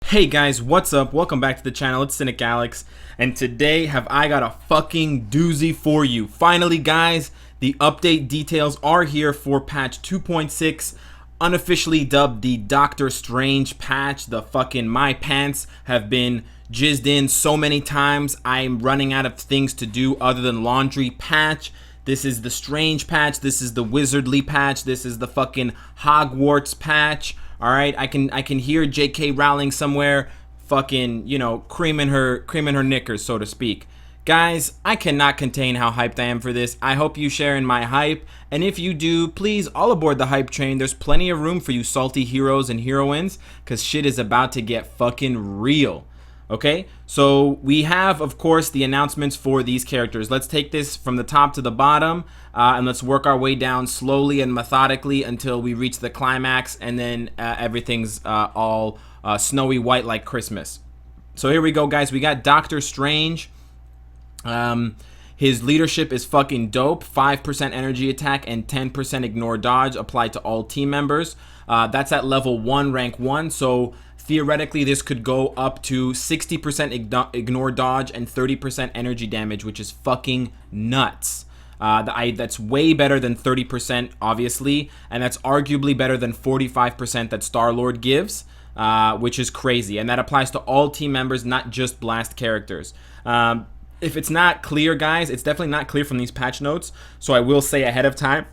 Hey guys, what's up? Welcome back to the channel. It's Cynicalex, and today have I got a fucking doozy for you. Finally, guys, the update details are here for patch 2.6, unofficially dubbed the Doctor Strange patch. The fucking my pants have been jizzed in so many times. I'm running out of things to do other than laundry patch. This is the Strange patch. This is the Wizardly patch. This is the fucking Hogwarts patch. All right, I can hear J.K. Rowling somewhere, fucking, you know, creaming her knickers, so to speak. Guys, I cannot contain how hyped I am for this. I hope you share in my hype, and if you do, please all aboard the hype train. There's plenty of room for you salty heroes and heroines, cause shit is about to get fucking real. Okay, so we have, of course, the announcements for these characters. Let's take this from the top to the bottom, and let's work our way down slowly and methodically until we reach the climax, and then everything's all snowy white like Christmas. So here we go, guys. We got Doctor Strange. His leadership is fucking dope. 5% energy attack and 10% ignore dodge applied to all team members. That's at level 1, rank 1, so theoretically, this could go up to 60% ignore dodge and 30% energy damage, which is fucking nuts. That's way better than 30%, obviously, and that's arguably better than 45% that Star-Lord gives, which is crazy. And that applies to all team members, not just Blast characters. If it's not clear, guys, it's definitely not clear from these patch notes, so I will say ahead of time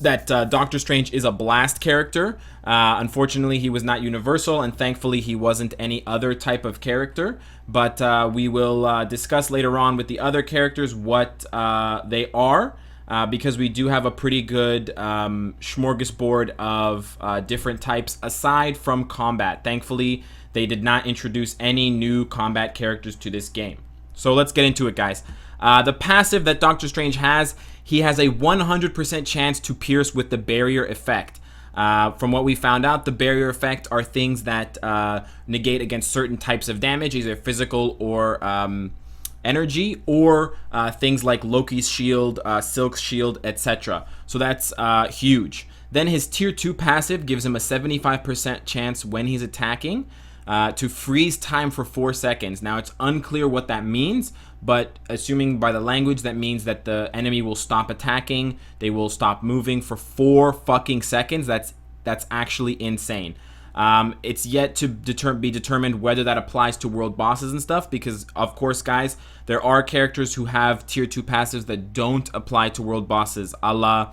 that Doctor Strange is a Blast character. Unfortunately, he was not universal, and thankfully he wasn't any other type of character. But we will discuss later on with the other characters what they are, because we do have a pretty good smorgasbord of different types aside from combat. Thankfully, they did not introduce any new combat characters to this game. So let's get into it, guys. The passive that Doctor Strange has, he has a 100% chance to pierce with the barrier effect. From what we found out, the barrier effect are things that negate against certain types of damage, either physical or energy, or things like Loki's shield, Silk's shield, etc. So that's huge. Then his tier 2 passive gives him a 75% chance when he's attacking to freeze time for 4 seconds. Now, it's unclear what that means, but assuming by the language, that means that the enemy will stop attacking, they will stop moving for 4 fucking seconds. That's actually insane. It's yet to be determined whether that applies to world bosses and stuff, because of course, guys, there are characters who have tier 2 passives that don't apply to world bosses, a la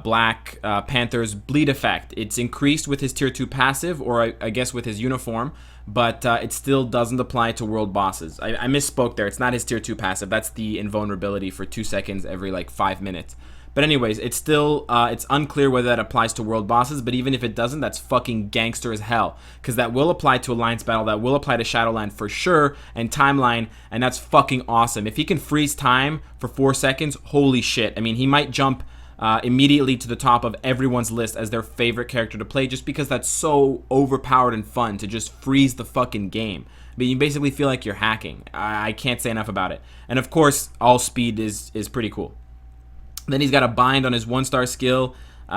Black Panther's bleed effect. It's increased with his tier 2 passive, or I guess with his uniform, but it still doesn't apply to world bosses. I misspoke there. It's not his tier 2 passive. That's the invulnerability for 2 seconds every like 5 minutes. But anyways, it's still it's unclear whether that applies to world bosses, but even if it doesn't, that's fucking gangster as hell, because that will apply to Alliance Battle, that will apply to Shadowland for sure, and Timeline, and that's fucking awesome. If he can freeze time for 4 seconds, holy shit. I mean, he might jump immediately to the top of everyone's list as their favorite character to play, just because that's so overpowered and fun to just freeze the fucking game. I mean, you basically feel like you're hacking. I can't say enough about it. And of course, all speed is pretty cool. Then he's got a bind on his 1-star skill. There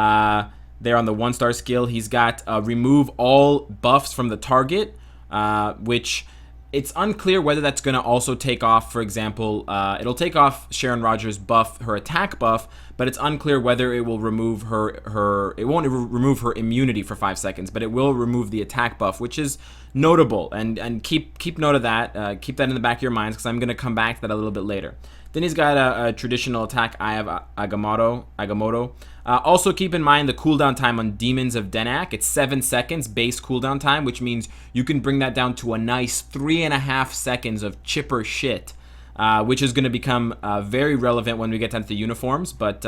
on the 1-star skill, he's got remove all buffs from the target, which it's unclear whether that's going to also take off, for example, it'll take off Sharon Rogers' buff, her attack buff, but it's unclear whether it will remove it won't remove her immunity for 5 seconds, but it will remove the attack buff, which is notable, and keep note of that, keep that in the back of your minds, because I'm going to come back to that a little bit later. Then he's got a traditional attack, Eye of Agamotto. Also keep in mind the cooldown time on Demons of Denak. It's 7 seconds base cooldown time, which means you can bring that down to a nice 3.5 seconds of chipper shit, which is going to become very relevant when we get down to the uniforms, but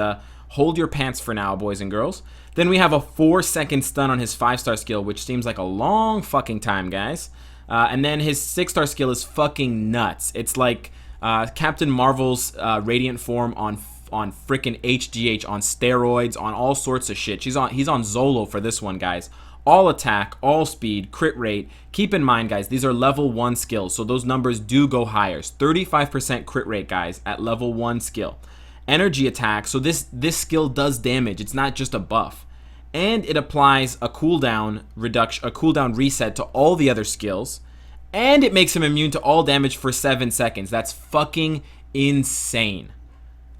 hold your pants for now, boys and girls. Then we have a 4-second stun on his 5-star skill, which seems like a long fucking time, guys. And then his 6-star skill is fucking nuts. It's like Captain Marvel's radiant form on frickin' HGH, on steroids, on all sorts of shit. He's on Zolo for this one, guys. All attack, all speed, crit rate. Keep in mind, guys, these are level 1 skills, so those numbers do go higher. 35% crit rate, guys, at level 1 skill. Energy attack, so this skill does damage. It's not just a buff. and it applies a cooldown reduction, a cooldown reset to all the other skills, and it makes him immune to all damage for 7 seconds. That's fucking insane.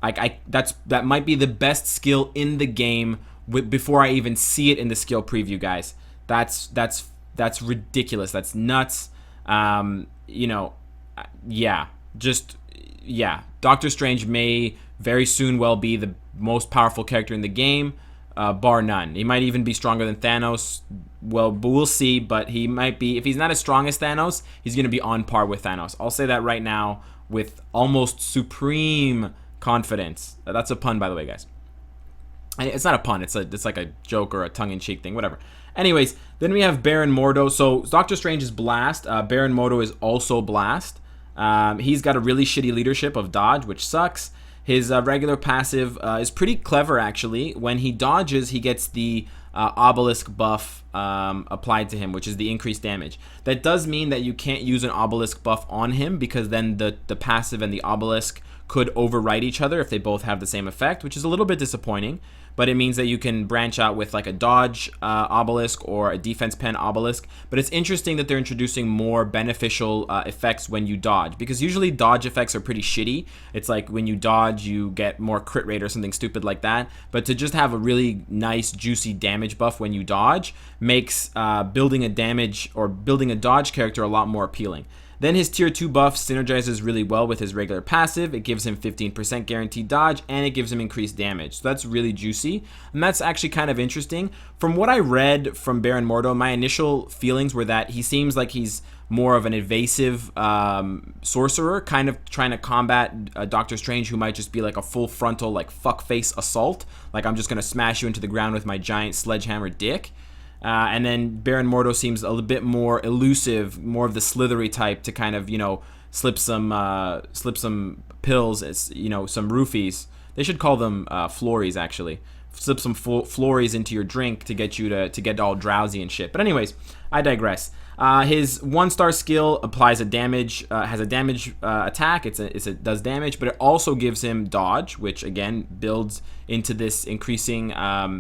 That might be the best skill in the game before I even see it in the skill preview, guys. That's ridiculous. That's nuts. You know, yeah, just yeah. Doctor Strange may very soon well be the most powerful character in the game, bar none. He might even be stronger than Thanos. Well, but we'll see. But he might be. If he's not as strong as Thanos, he's gonna be on par with Thanos. I'll say that right now with almost supreme confidence. That's a pun, by the way, guys. It's not a pun. It's like a joke or a tongue-in-cheek thing, whatever. Anyways, then we have Baron Mordo. So Doctor Strange is Blast. Baron Mordo is also Blast. He's got a really shitty leadership of dodge, which sucks. His regular passive is pretty clever, actually. When he dodges, he gets the obelisk buff applied to him, which is the increased damage. That does mean that you can't use an obelisk buff on him, because then the passive and the obelisk could overwrite each other if they both have the same effect, which is a little bit disappointing. But it means that you can branch out with like a dodge obelisk or a defense pen obelisk. But it's interesting that they're introducing more beneficial effects when you dodge, because usually dodge effects are pretty shitty. It's like when you dodge, you get more crit rate or something stupid like that. But to just have a really nice, juicy damage buff when you dodge makes building a damage or building a dodge character a lot more appealing. Then his tier 2 buff synergizes really well with his regular passive. It gives him 15% guaranteed dodge, and it gives him increased damage. So that's really juicy, and that's actually kind of interesting. From what I read from Baron Mordo, my initial feelings were that he seems like he's more of an evasive sorcerer, kind of trying to combat Doctor Strange, who might just be like a full frontal, like, fuckface assault. Like, I'm just going to smash you into the ground with my giant sledgehammer dick. And then Baron Mordo seems a little bit more elusive, more of the slithery type, to kind of, you know, slip some pills, you know, some roofies. They should call them flories, actually. Slip some flories into your drink to get you to get all drowsy and shit. But anyways, I digress. His 1-star skill applies a damage, has a damage attack. It does damage, but it also gives him dodge, which again builds into this increasing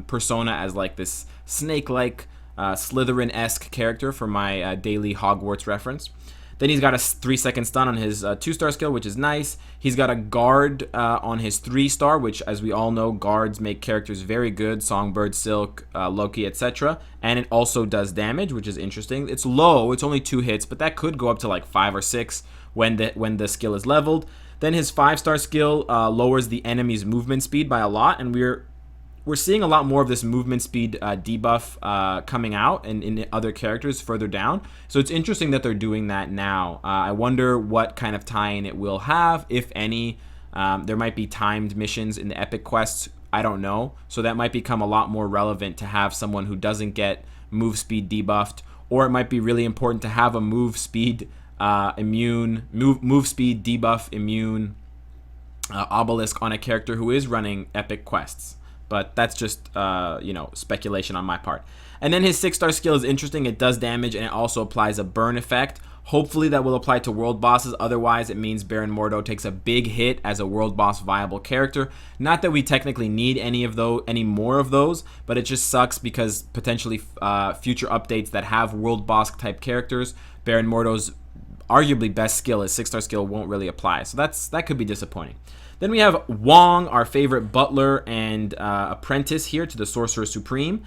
persona as like this snake-like Slytherin-esque character for my daily Hogwarts reference. Then he's got a 3-second stun on his 2-star skill, which is nice. He's got a guard on his 3-star, which, as we all know, guards make characters very good. Songbird, Silk, Loki, etc. And it also does damage, which is interesting. It's low. It's only 2 hits, but that could go up to like 5 or 6 when the skill is leveled. Then his 5-star skill lowers the enemy's movement speed by a lot, and we're seeing a lot more of this movement speed debuff coming out in other characters further down. So it's interesting that they're doing that now. I wonder what kind of tie-in it will have, if any. There might be timed missions in the epic quests. I don't know. So that might become a lot more relevant to have someone who doesn't get move speed debuffed, or it might be really important to have a move speed move speed debuff immune obelisk on a character who is running epic quests. But that's just, you know, speculation on my part. And then his 6-star skill is interesting. It does damage, and it also applies a burn effect. Hopefully that will apply to world bosses. Otherwise, it means Baron Mordo takes a big hit as a world boss viable character. Not that we technically need any more of those, but it just sucks because potentially future updates that have world boss type characters, Baron Mordo's arguably best skill, his 6-star skill, won't really apply. So that could be disappointing. Then we have Wong, our favorite butler and apprentice here to the Sorcerer Supreme.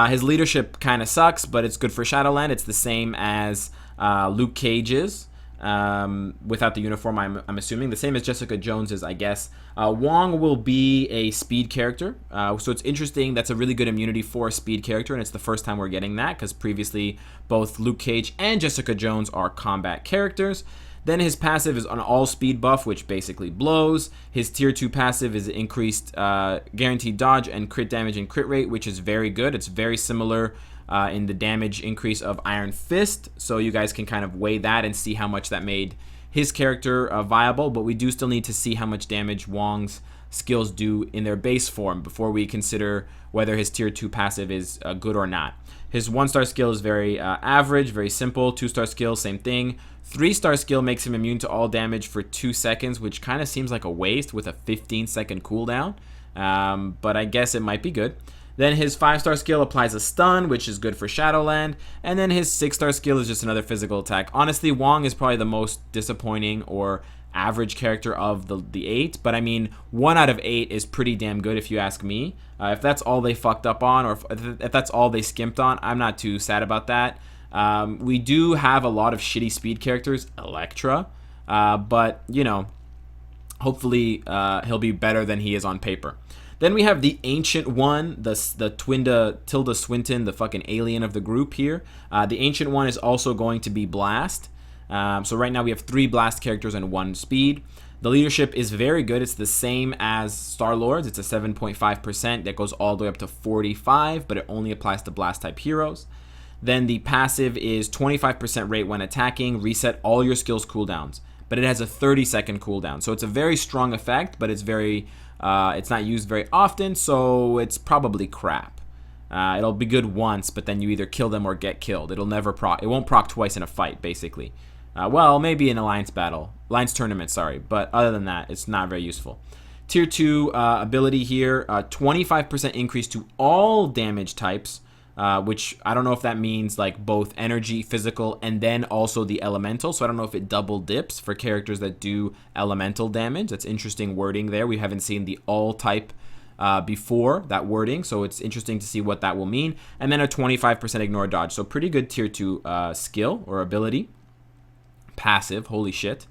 His leadership kind of sucks, but it's good for Shadowland. It's the same as Luke Cage's, without the uniform, I'm assuming. The same as Jessica Jones's, I guess. Wong will be a speed character, so it's interesting. That's a really good immunity for a speed character, and it's the first time we're getting that, because previously both Luke Cage and Jessica Jones are combat characters. Then his passive is an all-speed buff, which basically blows. His tier 2 passive is increased guaranteed dodge and crit damage and crit rate, which is very good. It's very similar in the damage increase of Iron Fist, so you guys can kind of weigh that and see how much that made his character viable, but we do still need to see how much damage Wong's skills do in their base form before we consider whether his tier 2 passive is good or not. His 1-star skill is very average, very simple. 2-star skill, same thing. 3-star skill makes him immune to all damage for 2 seconds, which kind of seems like a waste with a 15-second cooldown, but I guess it might be good. Then his 5-star skill applies a stun, which is good for Shadowland. And then his 6-star skill is just another physical attack. Honestly, Wong is probably the most disappointing or average character of the 8. But I mean, 1 out of 8 is pretty damn good if you ask me. If that's all they fucked up on, or if that's all they skimped on, I'm not too sad about that. We do have a lot of shitty speed characters, Electra. But, you know, hopefully he'll be better than he is on paper. Then we have the Ancient One, the Tilda Swinton, the fucking alien of the group here. The Ancient One is also going to be Blast. So right now we have 3 Blast characters and 1 speed. The leadership is very good. It's the same as Star-Lord's. It's a 7.5% that goes all the way up to 45, but it only applies to Blast-type heroes. Then the passive is 25% rate when attacking, reset all your skills cooldowns. But it has a 30-second cooldown. So it's a very strong effect, but it's not used very often, so it's probably crap. It'll be good once, but then you either kill them or get killed. It won't proc twice in a fight, basically. Well, maybe in Alliance tournament, sorry. But other than that, it's not very useful. Tier 2 ability here, 25% increase to all damage types, which I don't know if that means like both energy, physical, and then also the elemental. So I don't know if it double dips for characters that do elemental damage. That's interesting wording there. We haven't seen the all type before that wording, so it's interesting to see what that will mean. And then a 25% ignore dodge. So pretty good tier 2 skill or ability. Passive, holy shit.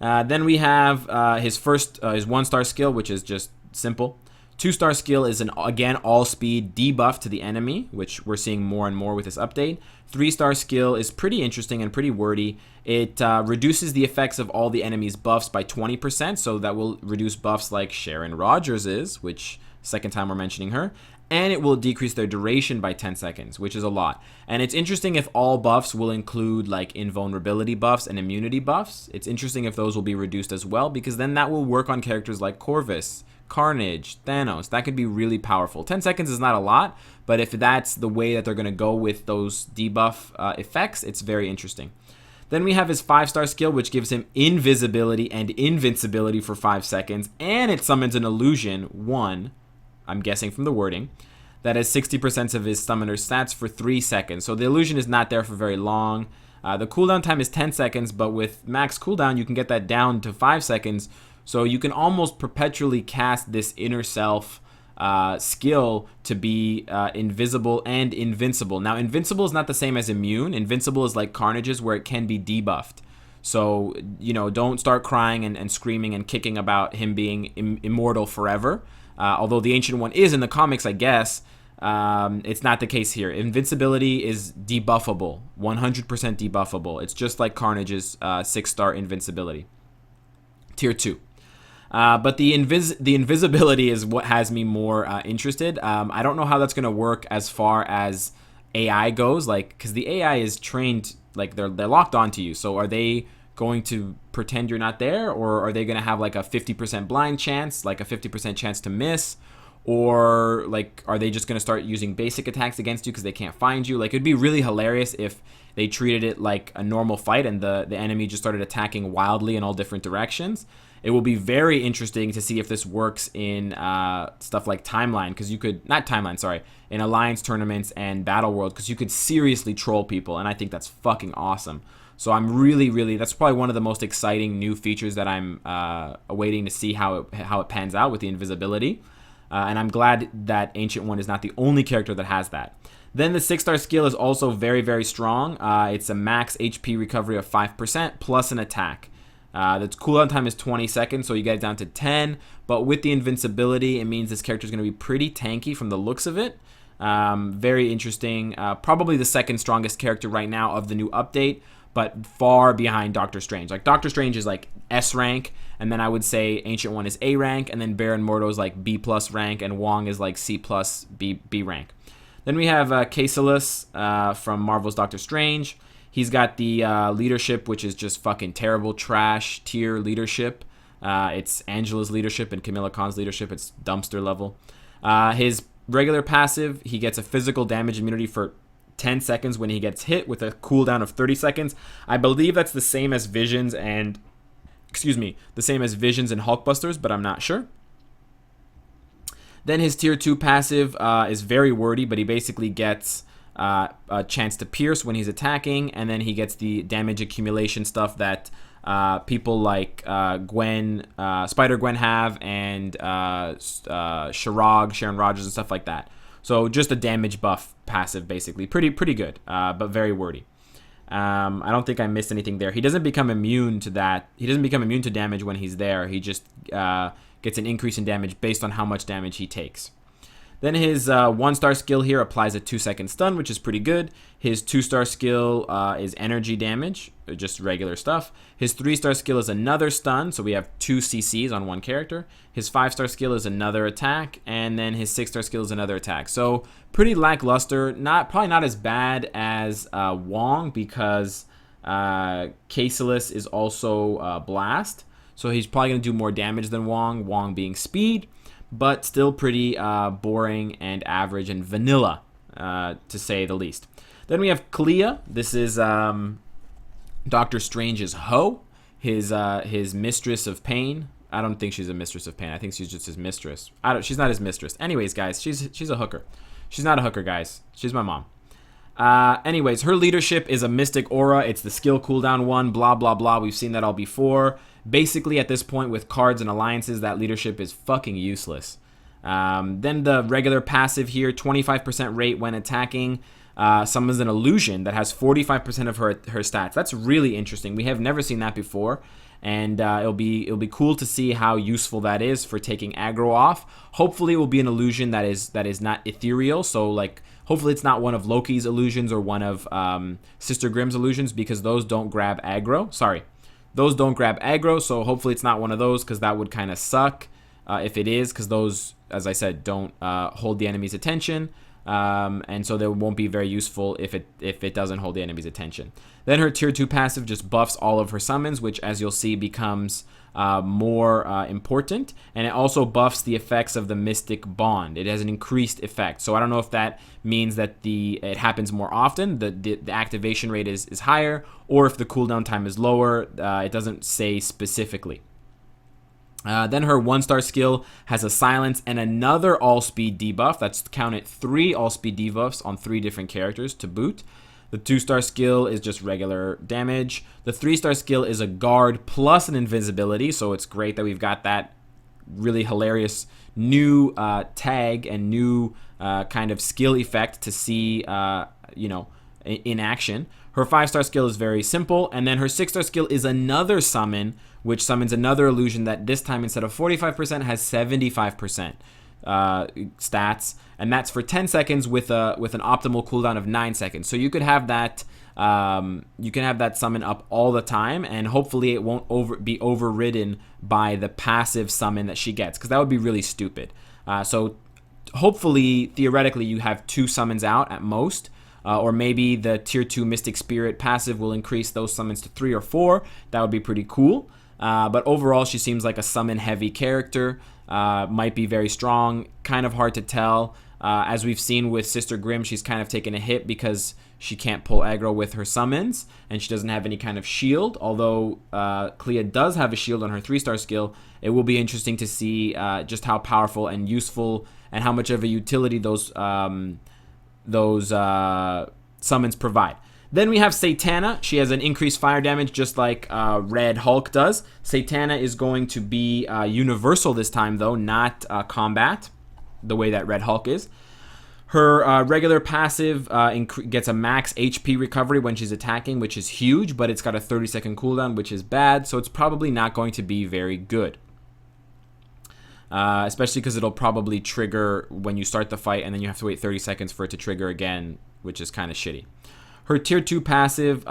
Then we have his 1-star skill, which is just simple. 2-star skill is again all speed debuff to the enemy, which we're seeing more and more with this update. 3-star skill is pretty interesting and pretty wordy. It reduces the effects of all the enemies' buffs by 20%, so that will reduce buffs like Sharon Rogers is, which second time we're mentioning her. And it will decrease their duration by 10 seconds, which is a lot. And it's interesting if all buffs will include like invulnerability buffs and immunity buffs. It's interesting if those will be reduced as well, because then that will work on characters like Corvus, Carnage, Thanos. That could be really powerful. 10 seconds is not a lot, but if that's the way that they're going to go with those debuff effects, it's very interesting. Then we have his 5-star skill, which gives him invisibility and invincibility for 5 seconds, and it summons an illusion, 1, I'm guessing from the wording, that has 60% of his summoner's stats for 3 seconds. So the illusion is not there for very long. The cooldown time is 10 seconds, but with max cooldown, you can get that down to 5 seconds. So you can almost perpetually cast this inner self skill to be invisible and invincible. Now, invincible is not the same as immune. Invincible is like Carnage's, where it can be debuffed. So, you know, don't start crying and screaming and kicking about him being immortal forever. Although the Ancient One is in the comics, I guess, it's not the case here. Invincibility is debuffable, 100% debuffable. It's just like Carnage's 6-star invincibility. Tier 2. But the invisibility is what has me more interested. I don't know how that's going to work as far as AI goes, like, because the AI is trained, like they're locked onto you. So are they going to pretend you're not there, or are they going to have like a 50% blind chance, like a 50% chance to miss, or like are they just going to start using basic attacks against you because they can't find you? Like, it'd be really hilarious if they treated it like a normal fight and the enemy just started attacking wildly in all different directions. It will be very interesting to see if this works in stuff like Timeline, because you could, not Timeline, sorry, in Alliance tournaments and Battle World, because you could seriously troll people, and I think that's fucking awesome. So I'm really, that's probably one of the most exciting new features that I'm awaiting to see how it pans out with the invisibility. And I'm glad that Ancient One is not the only character that has that. Then the 6-star skill is also very strong. It's a max HP recovery of 5% plus an attack. The cooldown time is 20 seconds, so you get it down to 10. But with the invincibility, it means this character is going to be pretty tanky from the looks of it. Very interesting. Probably the second strongest character right now of the new update, but far behind Doctor Strange. Like, Doctor Strange is like S rank, and then I would say Ancient One is A rank, and then Baron Mordo is like B plus rank, and Wong is like C plus B rank. Then we have Kaecilius from Marvel's Doctor Strange. He's got the leadership, which is just fucking terrible trash tier leadership. It's Angela's leadership and Camilla Khan's leadership. It's dumpster level. His regular passive, he gets a physical damage immunity for 10 seconds when he gets hit, with a cooldown of 30 seconds. I believe that's the same as Visions and Hulkbusters, but I'm not sure. Then his tier 2 passive is very wordy, but he basically gets a chance to pierce when he's attacking, and then he gets the damage accumulation stuff that people like Spider-Gwen have, and Sharon Rogers and stuff like that. So just a damage buff passive, basically. Pretty good, but very wordy. I don't think I missed anything there. He doesn't become immune to that. He doesn't become immune to damage when he's there. He just gets an increase in damage based on how much damage he takes. Then his 1-star skill here applies a 2-second stun, which is pretty good. His 2-star skill is energy damage, just regular stuff. His 3-star skill is another stun, so we have 2 CCs on one character. His 5-star skill is another attack, and then his 6-star skill is another attack. So pretty lackluster. Probably not as bad as Wong, because Kaecilius is also Blast, so he's probably going to do more damage than Wong, Wong being speed. But still pretty boring and average and vanilla, to say the least. Then we have Clea. This is Doctor Strange's hoe, his mistress of pain. I don't think she's a mistress of pain. I think she's just his mistress. She's not his mistress. Anyways, guys, she's a hooker. She's not a hooker, guys. She's my mom. Anyways, her leadership is a mystic aura. It's the skill cooldown one, blah, blah, blah. We've seen that all before. Basically, at this point, with cards and alliances, that leadership is fucking useless. Then the regular passive here, 25% rate when attacking. Summons an illusion that has 45% of her stats. That's really interesting. We have never seen that before. And it'll be cool to see how useful that is for taking aggro off. Hopefully, it will be an illusion that is not ethereal. So, like, hopefully it's not one of Loki's illusions or one of Sister Grimm's illusions, because those don't grab aggro. Sorry. Those don't grab aggro, so hopefully it's not one of those, because that would kind of suck if it is, because those, as I said, don't hold the enemy's attention, and so they won't be very useful if it doesn't hold the enemy's attention. Then her tier 2 passive just buffs all of her summons, which, as you'll see, becomes more important, and it also buffs the effects of the Mystic Bond. It has an increased effect, so I don't know if that means that it happens more often, the activation rate is higher, or if the cooldown time is lower. It doesn't say specifically. Then her 1-star skill has a silence and another all-speed debuff. That's counted 3 all-speed debuffs on 3 different characters to boot. The 2-star skill is just regular damage. The 3-star skill is a guard plus an invisibility, so it's great that we've got that really hilarious new tag and new kind of skill effect to see, in action. Her 5-star skill is very simple, and then her 6-star skill is another summon, which summons another illusion that this time, instead of 45%, has 75% stats, and that's for 10 seconds with an optimal cooldown of 9 seconds. So you could have that summon up all the time, and hopefully it won't be overridden by the passive summon that she gets, because that would be really stupid. So hopefully, theoretically, you have 2 summons out at most. Or maybe the tier 2 Mystic Spirit passive will increase those summons to 3 or 4. That would be pretty cool. But overall, she seems like a summon-heavy character. Might be very strong. Kind of hard to tell. As we've seen with Sister Grimm, she's kind of taken a hit because she can't pull aggro with her summons, and she doesn't have any kind of shield. Although Clea does have a shield on her 3-star skill, it will be interesting to see just how powerful and useful and how much of a utility those summons provide. Then we have Satana. She has an increased fire damage just like Red Hulk does. Satana is going to be universal this time, though, not combat, the way that Red Hulk is. Her regular passive gets a max HP recovery when she's attacking, which is huge, but it's got a 30-second cooldown, which is bad, so it's probably not going to be very good. Especially because it'll probably trigger when you start the fight, and then you have to wait 30 seconds for it to trigger again, which is kind of shitty. Her tier 2 passive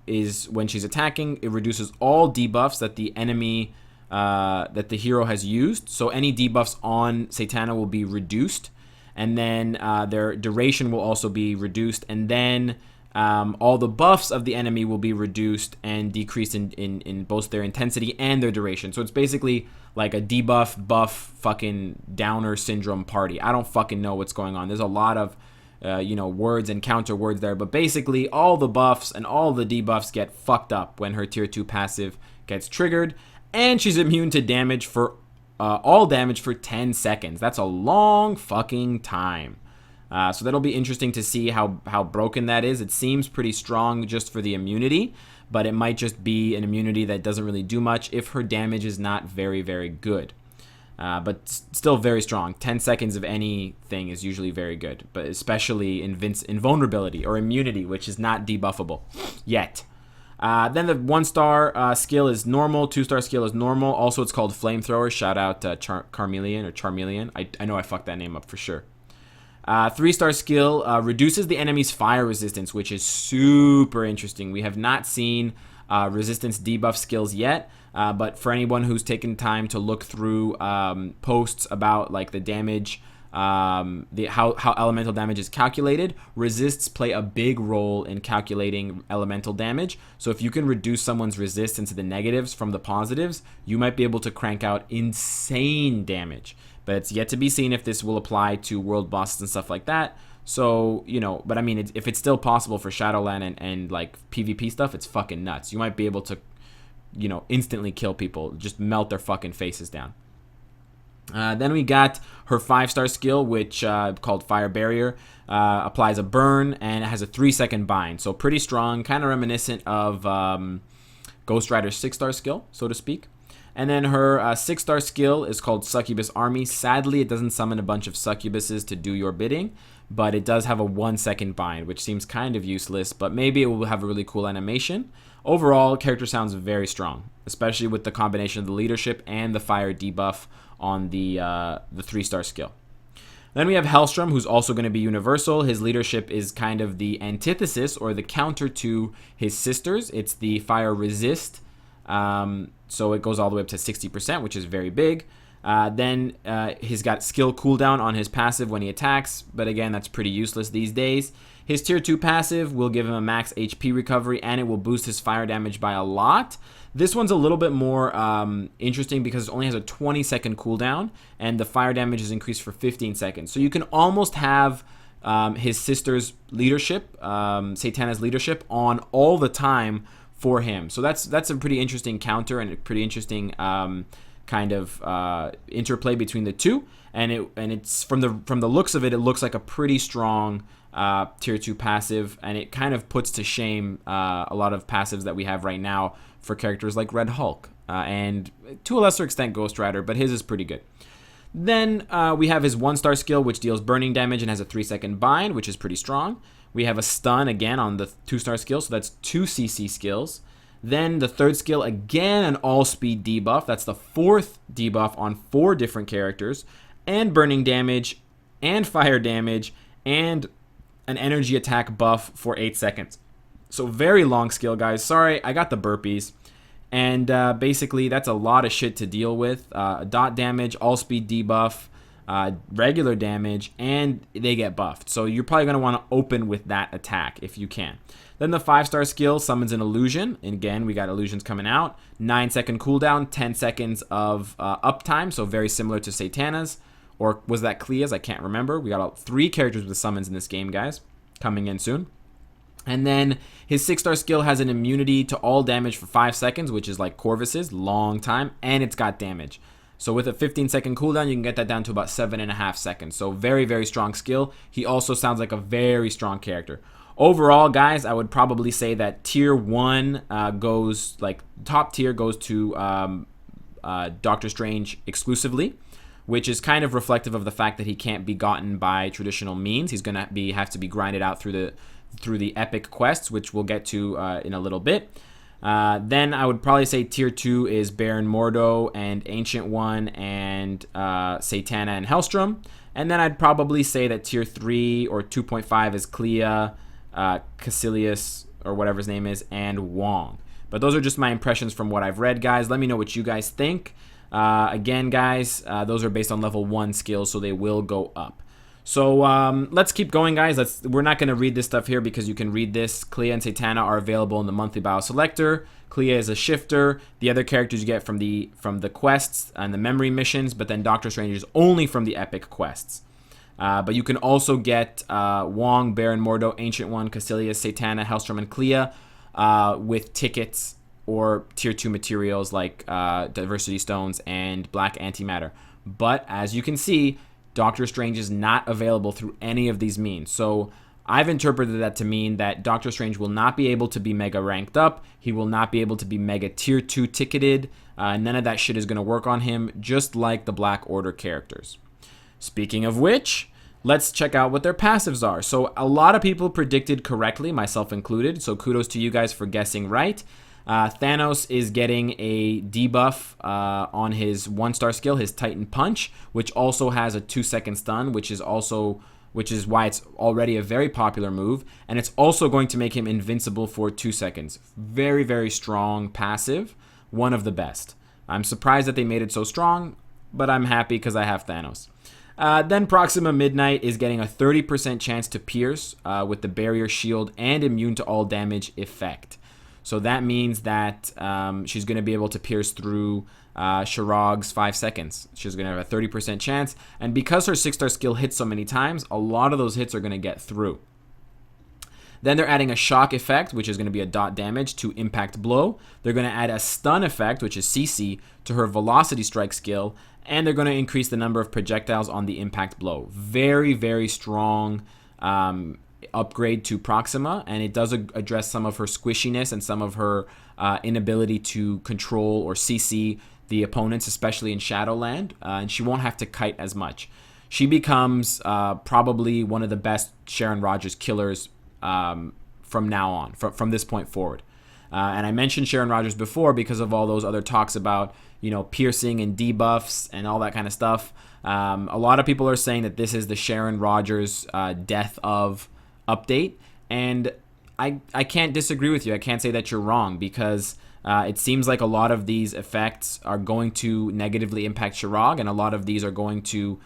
is when she's attacking, it reduces all debuffs that the enemy, that the hero has used. So any debuffs on Satana will be reduced, and then their duration will also be reduced, and then all the buffs of the enemy will be reduced and decreased in both their intensity and their duration. So it's basically like a debuff, buff, fucking downer syndrome party. I don't fucking know what's going on. There's a lot of, words and counter words there. But basically, all the buffs and all the debuffs get fucked up when her tier 2 passive gets triggered. And she's immune to damage for all damage for 10 seconds. That's a long fucking time. So that'll be interesting to see how broken that is. It seems pretty strong just for the immunity, but it might just be an immunity that doesn't really do much if her damage is not very, very good. But still very strong. 10 seconds of anything is usually very good, but especially invulnerability or immunity, which is not debuffable yet. Then the 1-star skill is normal, 2-star skill is normal. Also, it's called Flamethrower. Shout out to Charmeleon. I know I fucked that name up for sure. 3-star skill reduces the enemy's fire resistance, which is super interesting. We have not seen resistance debuff skills yet, but for anyone who's taken time to look through posts about like the damage, how elemental damage is calculated, resists play a big role in calculating elemental damage. So if you can reduce someone's resistance to the negatives from the positives, you might be able to crank out insane damage. But it's yet to be seen if this will apply to world bosses and stuff like that. So, you know, but I mean, if it's still possible for Shadowland and like PvP stuff, it's fucking nuts. You might be able to, you know, instantly kill people, just melt their fucking faces down. Then we got her 5-star skill, which called Fire Barrier, applies a burn and it has a 3-second bind. So pretty strong, kind of reminiscent of Ghost Rider's 6-star skill, so to speak. And then her 6-star skill is called Succubus Army. Sadly, it doesn't summon a bunch of succubuses to do your bidding, but it does have a 1-second bind, which seems kind of useless, but maybe it will have a really cool animation. Overall, character sounds very strong, especially with the combination of the leadership and the fire debuff on the 3-star skill. Then we have Hellstrom, who's also going to be universal. His leadership is kind of the antithesis or the counter to his sisters. It's the fire resist. So it goes all the way up to 60%, which is very big. Then he's got skill cooldown on his passive when he attacks, but again, that's pretty useless these days. His tier 2 passive will give him a max HP recovery, and it will boost his fire damage by a lot. This one's a little bit more interesting because it only has a 20-second cooldown, and the fire damage is increased for 15 seconds. So you can almost have his sister's leadership, Satana's leadership, on all the time for him. So that's a pretty interesting counter and a pretty interesting kind of interplay between the two. And it's from the looks of it, it looks like a pretty strong tier 2 passive, and it kind of puts to shame a lot of passives that we have right now for characters like Red Hulk and to a lesser extent Ghost Rider, but his is pretty good. Then we have his 1-star skill, which deals burning damage and has a 3-second bind, which is pretty strong. We have a stun again on the 2-star skill, so that's 2 CC skills. Then the 3rd skill, again an all-speed debuff. That's the 4th debuff on 4 different characters. And burning damage, and fire damage, and an energy attack buff for 8 seconds. So very long skill, guys. Sorry, I got the burpees. And basically, that's a lot of shit to deal with. Dot damage, all-speed debuff, regular damage, and they get buffed. So you're probably going to want to open with that attack if you can. Then the 5-star skill summons an illusion. And again, we got illusions coming out. 9-second cooldown, 10 seconds of uptime, so very similar to Satana's. Or was that Clea's? I can't remember. We got 3 characters with summons in this game, guys, coming in soon. And then his 6-star skill has an immunity to all damage for 5 seconds, which is like Corvus's, long time, and it's got damage. So with a 15-second cooldown, you can get that down to about 7.5 seconds. So very, very strong skill. He also sounds like a very strong character. Overall, guys, I would probably say that tier 1 goes, like, top tier goes to Doctor Strange exclusively, which is kind of reflective of the fact that he can't be gotten by traditional means. He's going to have to be grinded out through the epic quests, which we'll get to in a little bit. Then I would probably say tier 2 is Baron Mordo and Ancient One and Satana and Hellstrom. And then I'd probably say that tier 3 or 2.5 is Clea, Kaecilius, or whatever his name is, and Wong. But those are just my impressions from what I've read, guys. Let me know what you guys think. Again, guys, those are based on level 1 skills, so they will go up. So let's keep going, guys. We're not going to read this stuff here because you can read this. Clea and Satana are available in the monthly bio selector. Clea is a shifter. The other characters you get from the quests and the memory missions, but then Doctor Strange is only from the epic quests. But you can also get Wong, Baron Mordo, Ancient One, Kaecilius, Satana, Hellstrom, and Clea with tickets or tier 2 materials like diversity stones and black antimatter. But as you can see, Doctor Strange is not available through any of these means. So I've interpreted that to mean that Doctor Strange will not be able to be mega ranked up. He will not be able to be mega tier 2 ticketed. None of that shit is going to work on him, just like the Black Order characters. Speaking of which, let's check out what their passives are. So a lot of people predicted correctly, myself included. So kudos to you guys for guessing right. Thanos is getting a debuff on his 1-star skill, his Titan Punch, which also has a 2-second stun, which is why it's already a very popular move, and it's also going to make him invincible for 2 seconds. Very, very strong passive, one of the best. I'm surprised that they made it so strong, but I'm happy because I have Thanos. Then Proxima Midnight is getting a 30% chance to pierce with the barrier shield and immune to all damage effect. So that means that she's going to be able to pierce through Shirog's 5 seconds. She's going to have a 30% chance. And because her 6-star skill hits so many times, a lot of those hits are going to get through. Then they're adding a shock effect, which is going to be a dot damage to impact blow. They're going to add a stun effect, which is CC, to her velocity strike skill. And they're going to increase the number of projectiles on the impact blow. Very, very strong upgrade to Proxima, and it does address some of her squishiness and some of her inability to control or CC the opponents, especially in Shadowland, and she won't have to kite as much. She becomes probably one of the best Sharon Rogers killers from now on, from this point forward. And I mentioned Sharon Rogers before because of all those other talks about, piercing and debuffs and all that kind of stuff. A lot of people are saying that this is the Sharon Rogers death of update, and I can't disagree with you. I can't say that you're wrong, because it seems like a lot of these effects are going to negatively impact Shirog, and a lot of these are going to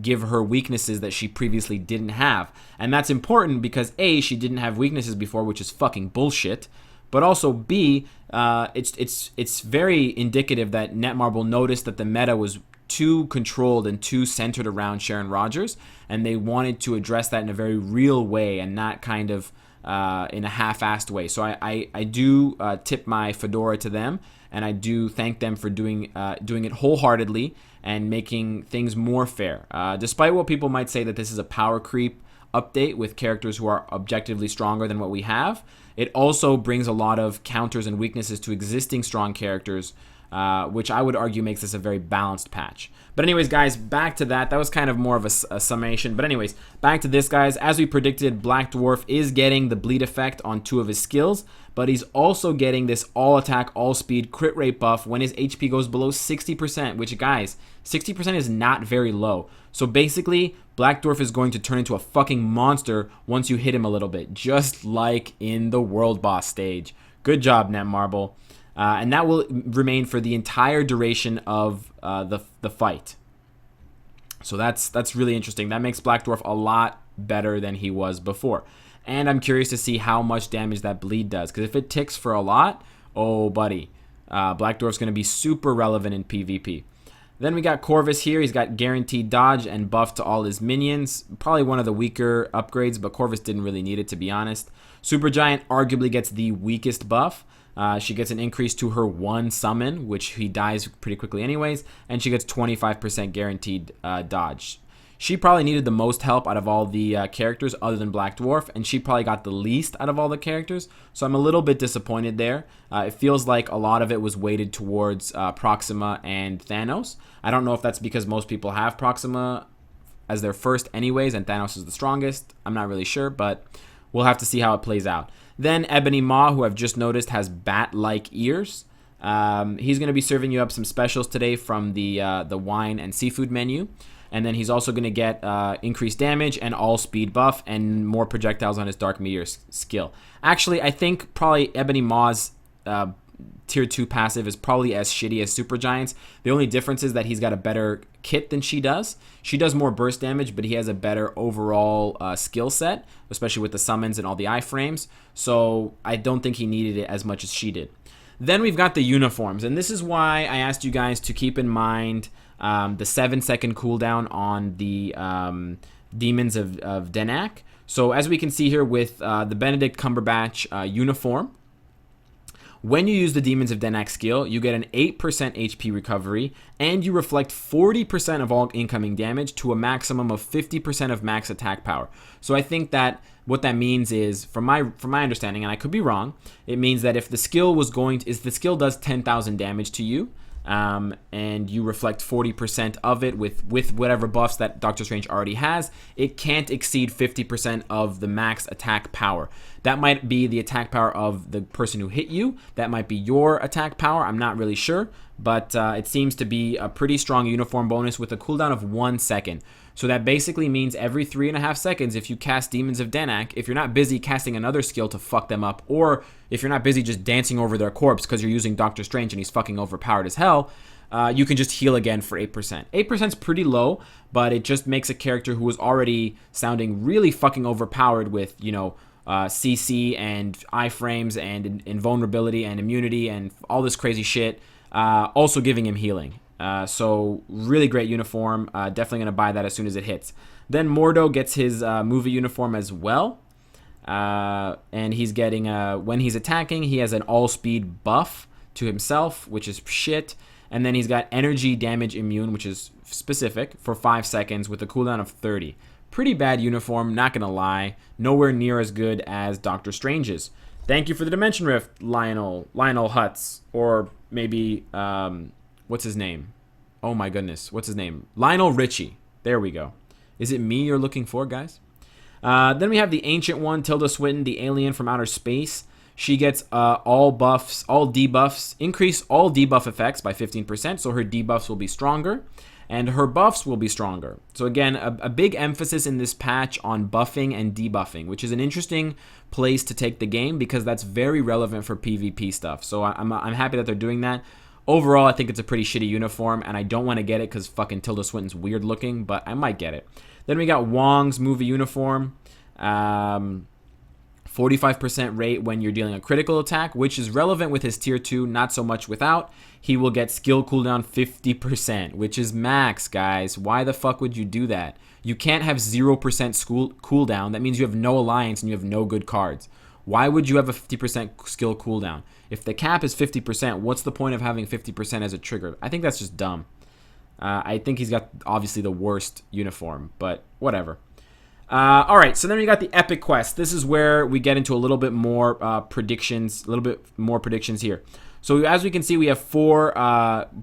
give her weaknesses that she previously didn't have. And that's important because A, she didn't have weaknesses before, which is fucking bullshit, but also B, it's very indicative that Netmarble noticed that the meta was too controlled and too centered around Sharon Rogers, and they wanted to address that in a very real way and not kind of in a half-assed way. So I do tip my fedora to them, and I do thank them for doing it wholeheartedly and making things more fair. Despite what people might say that this is a power creep update with characters who are objectively stronger than what we have, it also brings a lot of counters and weaknesses to existing strong characters, which I would argue makes this a very balanced patch. But anyways, guys, back to that. That was kind of more of a summation. But anyways, back to this, guys. As we predicted, Black Dwarf is getting the bleed effect on 2 of his skills, but he's also getting this all attack, all speed, crit rate buff when his HP goes below 60%, which, guys, 60% is not very low. So basically, Black Dwarf is going to turn into a fucking monster once you hit him a little bit, just like in the World Boss stage. Good job, Netmarble. And that will remain for the entire duration of the fight. So that's really interesting. That makes Black Dwarf a lot better than he was before. And I'm curious to see how much damage that bleed does, because if it ticks for a lot, oh buddy, Black Dwarf's going to be super relevant in PvP. Then we got Corvus here. He's got guaranteed dodge and buff to all his minions. Probably one of the weaker upgrades, but Corvus didn't really need it, to be honest. Supergiant arguably gets the weakest buff. She gets an increase to her 1 summon, which he dies pretty quickly anyways, and she gets 25% guaranteed dodge. She probably needed the most help out of all the characters other than Black Dwarf, and she probably got the least out of all the characters, so I'm a little bit disappointed there. It feels like a lot of it was weighted towards Proxima and Thanos. I don't know if that's because most people have Proxima as their first anyways, and Thanos is the strongest. I'm not really sure, but we'll have to see how it plays out. Then Ebony Maw, who I've just noticed has bat-like ears. He's going to be serving you up some specials today from the wine and seafood menu. And then he's also going to get increased damage and all speed buff and more projectiles on his Dark Meteor skill. Actually, I think probably Ebony Maw's tier 2 passive is probably as shitty as Supergiant's. The only difference is that he's got a better kit than she does. She does more burst damage, but he has a better overall skill set, especially with the summons and all the iframes. So I don't think he needed it as much as she did. Then we've got the uniforms, and this is why I asked you guys to keep in mind the 7-second cooldown on the Demons of Denak. So as we can see here with the Benedict Cumberbatch uniform, When you use the Demons of Denak skill, you get an 8% HP recovery, and you reflect 40% of all incoming damage to a maximum of 50% of max attack power. So I think that what that means is, from my understanding, and I could be wrong, it means that if the skill does 10,000 damage to you, and you reflect 40% of it with whatever buffs that Doctor Strange already has, it can't exceed 50% of the max attack power. That might be the attack power of the person who hit you. That might be your attack power. I'm not really sure, but it seems to be a pretty strong uniform bonus with a cooldown of 1 second. So that basically means every 3.5 seconds, if you cast Demons of Denak, if you're not busy casting another skill to fuck them up, or if you're not busy just dancing over their corpse because you're using Doctor Strange and he's fucking overpowered as hell, you can just heal again for 8%. 8% is pretty low, but it just makes a character who was already sounding really fucking overpowered with, CC and iframes and invulnerability and immunity and all this crazy shit, also giving him healing. So really great uniform. Definitely going to buy that as soon as it hits. Then Mordo gets his movie uniform as well. And he's getting, when he's attacking, he has an all-speed buff to himself, which is shit. And then he's got energy damage immune, which is specific, for 5 seconds with a cooldown of 30. Pretty bad uniform, not going to lie. Nowhere near as good as Doctor Strange's. Thank you for the Dimension Rift, Lionel Hutz. Or maybe, what's his name? Oh my goodness, what's his name? Lionel Richie. There we go. Is it me you're looking for, guys? Then we have the Ancient One, Tilda Swinton, the alien from outer space. She gets all debuffs, increase all debuff effects by 15%, so her debuffs will be stronger, and her buffs will be stronger. So again, a big emphasis in this patch on buffing and debuffing, which is an interesting place to take the game because that's very relevant for PvP stuff. So I'm happy that they're doing that. Overall, I think it's a pretty shitty uniform, and I don't want to get it because fucking Tilda Swinton's weird looking, but I might get it. Then we got Wong's movie uniform. 45% rate when you're dealing a critical attack, which is relevant with his tier 2, not so much without. He will get skill cooldown 50%, which is max, guys. Why the fuck would you do that? You can't have 0% cooldown. That means you have no alliance and you have no good cards. Why would you have a 50% skill cooldown? If the cap is 50%, what's the point of having 50% as a trigger? I think that's just dumb. I think he's got, obviously, the worst uniform, but whatever. All right, so then we got the Epic Quest. This is where we get into a little bit more predictions here. So as we can see, we have 4,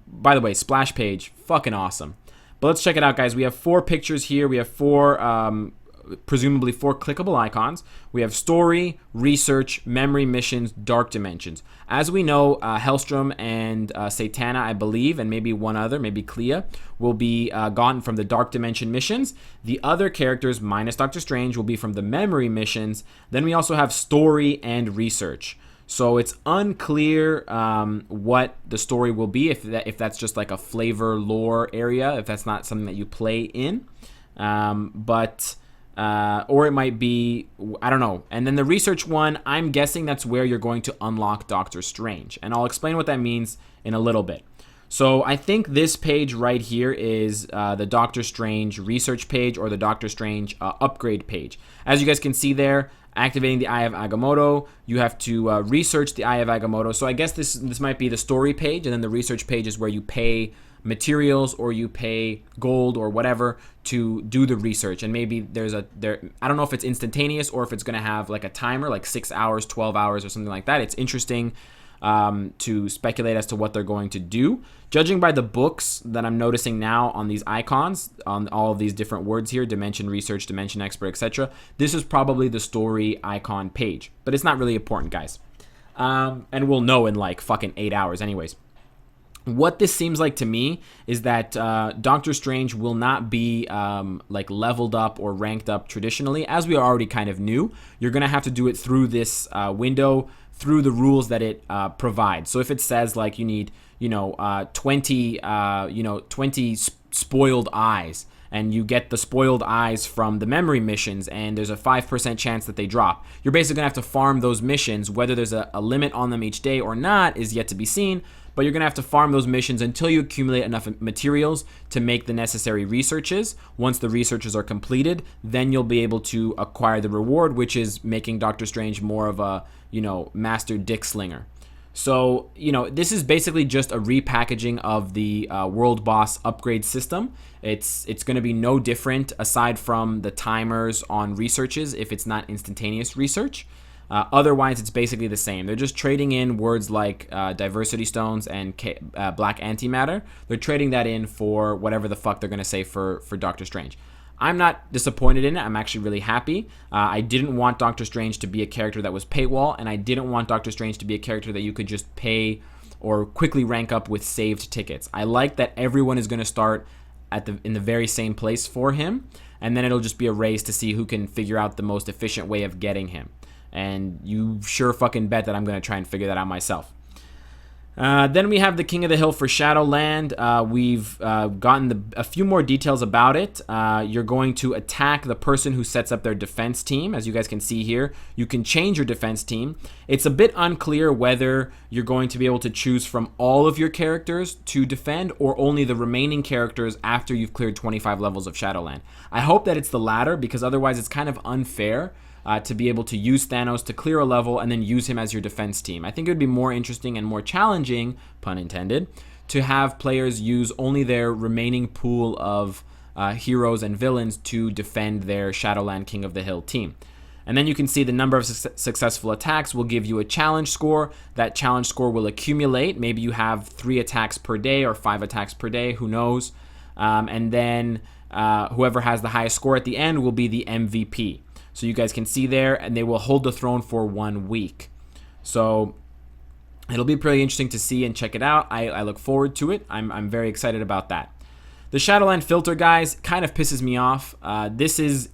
by the way, splash page, fucking awesome. But let's check it out, guys. We have 4 pictures here. We have 4, presumably 4 clickable icons. We have story, research, memory, missions, dark dimensions. As we know, Hellstrom and Satana, I believe, and maybe one other, maybe Clea, will be gotten from the dark dimension missions. The other characters, minus Doctor Strange, will be from the memory missions. Then we also have story and research. So it's unclear what the story will be, if that's just like a flavor lore area, if that's not something that you play in. Or it might be, I don't know. And then the research one, I'm guessing that's where you're going to unlock Doctor Strange. And I'll explain what that means in a little bit. So I think this page right here is the Doctor Strange research page or the Doctor Strange upgrade page. As you guys can see there, activating the Eye of Agamotto, you have to research the Eye of Agamotto. So I guess this might be the story page, and then the research page is where you pay materials or you pay gold or whatever to do the research. And maybe I don't know if it's instantaneous or if it's going to have like a timer, like 6 hours, 12 hours or something like that. It's interesting to speculate as to what they're going to do. Judging by the books that I'm noticing now on these icons, on all of these different words here, dimension research, dimension expert, etc., this is probably the story icon page, but it's not really important, guys. And we'll know in like fucking 8 hours anyways. What this seems like to me is that Doctor Strange will not be like leveled up or ranked up traditionally, as we already kind of knew. You're going to have to do it through this window, through the rules that it provides. So if it says like you need, 20 spoiled eyes, and you get the spoiled eyes from the memory missions, and there's a 5% chance that they drop, you're basically going to have to farm those missions. Whether there's a limit on them each day or not is yet to be seen, but you're going to have to farm those missions until you accumulate enough materials to make the necessary researches. Once the researches are completed, then you'll be able to acquire the reward, which is making Doctor Strange more of a, master dick slinger. So, this is basically just a repackaging of the world boss upgrade system. It's going to be no different aside from the timers on researches if it's not instantaneous research. Otherwise, it's basically the same. They're just trading in words like diversity stones and black antimatter. They're trading that in for whatever the fuck they're going to say for Doctor Strange. I'm not disappointed in it. I'm actually really happy. I didn't want Doctor Strange to be a character that was paywall, and I didn't want Doctor Strange to be a character that you could just pay or quickly rank up with saved tickets. I like that everyone is going to start in the very same place for him, and then it'll just be a race to see who can figure out the most efficient way of getting him. And you sure fucking bet that I'm going to try and figure that out myself. Then we have the King of the Hill for Shadowland. We've gotten a few more details about it. You're going to attack the person who sets up their defense team. As you guys can see here, you can change your defense team. It's a bit unclear whether you're going to be able to choose from all of your characters to defend or only the remaining characters after you've cleared 25 levels of Shadowland. I hope that it's the latter, because otherwise it's kind of unfair to be able to use Thanos to clear a level and then use him as your defense team. I think it would be more interesting and more challenging, pun intended, to have players use only their remaining pool of heroes and villains to defend their Shadowland King of the Hill team. And then you can see the number of successful attacks will give you a challenge score. That challenge score will accumulate. Maybe you have 3 attacks per day or 5 attacks per day, who knows. And then whoever has the highest score at the end will be the MVP. So you guys can see there, and they will hold the throne for 1 week. So it'll be pretty interesting to see and check it out. I look forward to it. I'm very excited about that. The Shadowland filter, guys, kind of pisses me off. This is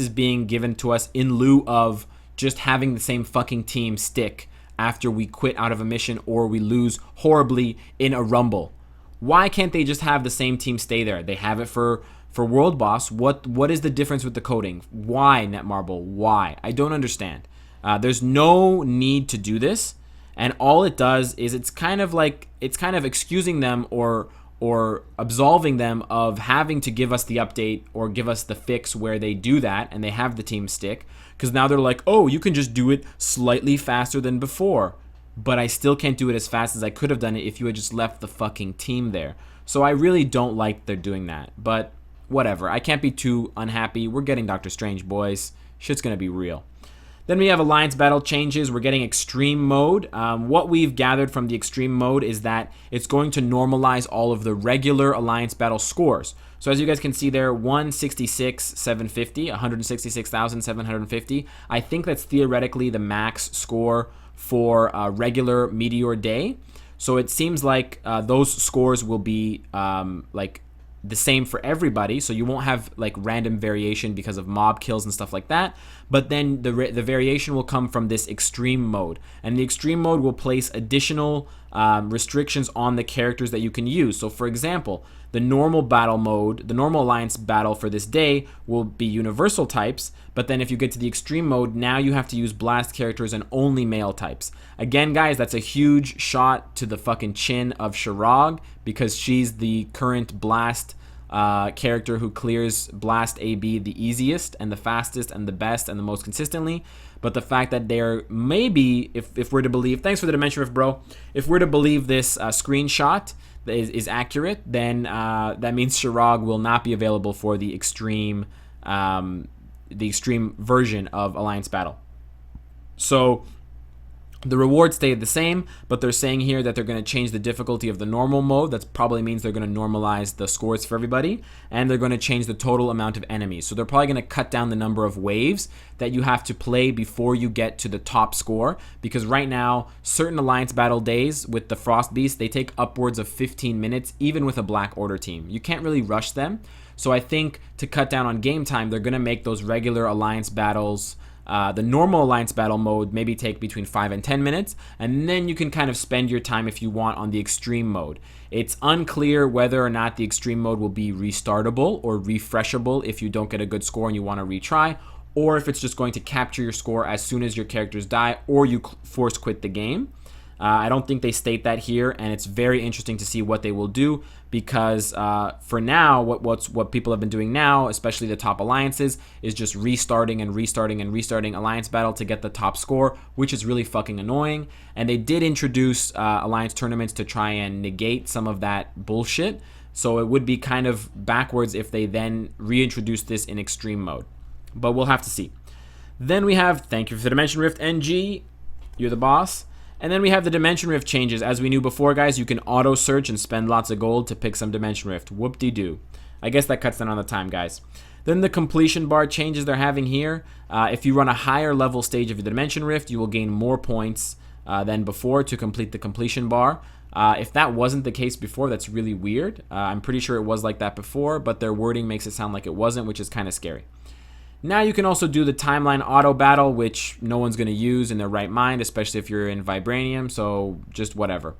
being given to us in lieu of just having the same fucking team stick after we quit out of a mission or we lose horribly in a rumble. Why can't they just have the same team stay there? They have it for World Boss. What is the difference with the coding? Why, Netmarble? Why? I don't understand. There's no need to do this, and all it does is it's kind of excusing them or absolving them of having to give us the update or give us the fix where they do that and they have the team stick, because now they're like, oh, you can just do it slightly faster than before, but I still can't do it as fast as I could have done it if you had just left the fucking team there. So I really don't like they're doing that, but whatever. I can't be too unhappy. We're getting Doctor Strange, boys. Shit's gonna be real. Then we have Alliance Battle changes. We're getting Extreme Mode. What we've gathered from the Extreme Mode is that it's going to normalize all of the regular Alliance Battle scores. So as you guys can see there, 166,750, 166,750. I think that's theoretically the max score for a regular Meteor Day. So it seems like those scores will be the same for everybody, so you won't have like random variation because of mob kills and stuff like that. But then the variation will come from this extreme mode, and the extreme mode will place additional restrictions on the characters that you can use. So for example, the normal battle mode, the normal alliance battle for this day will be universal types, but then if you get to the extreme mode, now you have to use blast characters and only male types. Again, guys, that's a huge shot to the fucking chin of Shirag, because she's the current blast character who clears blast AB the easiest and the fastest and the best and the most consistently. But the fact that they're maybe, if we're to believe, thanks for the Dimension Rift, bro, if we're to believe this screenshot is accurate, then that means Shirag will not be available for the extreme version of Alliance Battle. So the rewards stayed the same, but they're saying here that they're going to change the difficulty of the normal mode. That probably means they're going to normalize the scores for everybody, and they're going to change the total amount of enemies. So they're probably going to cut down the number of waves that you have to play before you get to the top score, because right now, certain Alliance Battle days with the Frost Beast, they take upwards of 15 minutes, even with a Black Order team. You can't really rush them. So I think to cut down on game time, they're going to make those regular Alliance Battles, the normal Alliance Battle mode, maybe take between 5 and 10 minutes, and then you can kind of spend your time if you want on the extreme mode. It's unclear whether or not the extreme mode will be restartable or refreshable if you don't get a good score and you want to retry, or if it's just going to capture your score as soon as your characters die or you force quit the game. I don't think they state that here, and it's very interesting to see what they will do, because for now, what people have been doing now, especially the top alliances, is just restarting and restarting and restarting alliance battle to get the top score, which is really fucking annoying. And they did introduce alliance tournaments to try and negate some of that bullshit, so it would be kind of backwards if they then reintroduce this in extreme mode, but we'll have to see. Then we have, thank you for the Dimension Rift, NG, you're the boss. And then we have the Dimension Rift changes. As we knew before, guys, you can auto-search and spend lots of gold to pick some Dimension Rift. Whoop-de-doo. I guess that cuts down on the time, guys. Then the completion bar changes they're having here. If you run a higher level stage of the Dimension Rift, you will gain more points than before to complete the completion bar. If that wasn't the case before, that's really weird. I'm pretty sure it was like that before, but their wording makes it sound like it wasn't, which is kind of scary. Now you can also do the timeline auto battle, which no one's going to use in their right mind, especially if you're in Vibranium, so just whatever.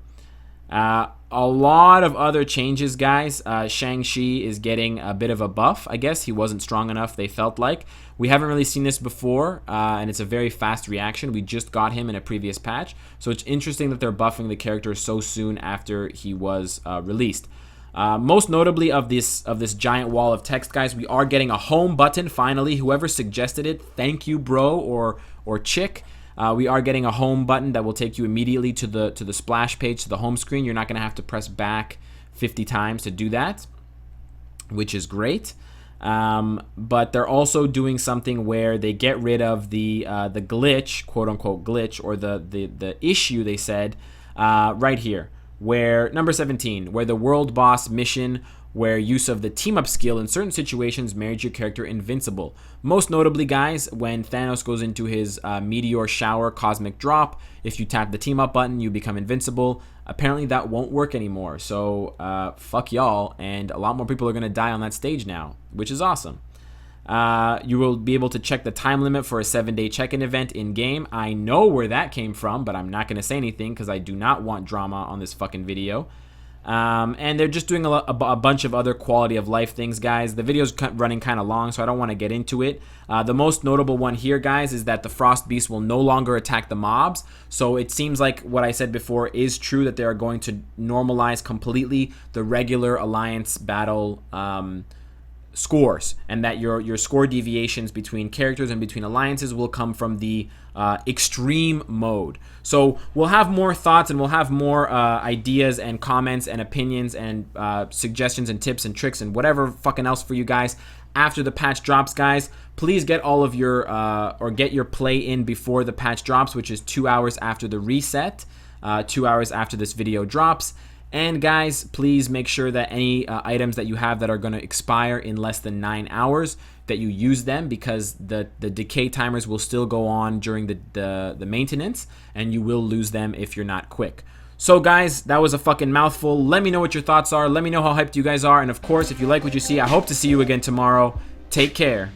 A lot of other changes, guys. Shang-Chi is getting a bit of a buff, I guess. He wasn't strong enough, they felt like. We haven't really seen this before, and it's a very fast reaction. We just got him in a previous patch, so it's interesting that they're buffing the character so soon after he was released. Most notably of this giant wall of text, guys, we are getting a home button finally. Whoever suggested it, thank you, bro or chick. We are getting a home button that will take you immediately to the splash page, to the home screen. You're not going to have to press back 50 times to do that, which is great. But they're also doing something where they get rid of the glitch, quote unquote glitch, or the issue they said right here. Where number 17, where the world boss mission, where use of the team up skill in certain situations made your character invincible. Most notably, guys, when Thanos goes into his meteor shower cosmic drop, if you tap the team up button, you become invincible. Apparently that won't work anymore, so fuck y'all, and a lot more people are gonna die on that stage now, which is awesome. You will be able to check the time limit for a 7-day check-in event in-game. I know where that came from, but I'm not going to say anything because I do not want drama on this fucking video. And they're just doing a bunch of other quality of life things, guys. The video's running kind of long, so I don't want to get into it. The most notable one here, guys, is that the Frost Beast will no longer attack the mobs. So it seems like what I said before is true, that they are going to normalize completely the regular Alliance battle scores, and that your score deviations between characters and between alliances will come from the extreme mode. So we'll have more thoughts, and we'll have more ideas and comments and opinions and suggestions and tips and tricks and whatever fucking else for you guys after the patch drops, guys. Please get all of your or get your play in before the patch drops, which is 2 hours after the reset, 2 hours after this video drops. And guys, please make sure that any items that you have that are going to expire in less than 9 hours, that you use them, because the decay timers will still go on during the maintenance, and you will lose them if you're not quick. So guys, that was a fucking mouthful. Let me know what your thoughts are. Let me know how hyped you guys are. And of course, if you like what you see, I hope to see you again tomorrow. Take care.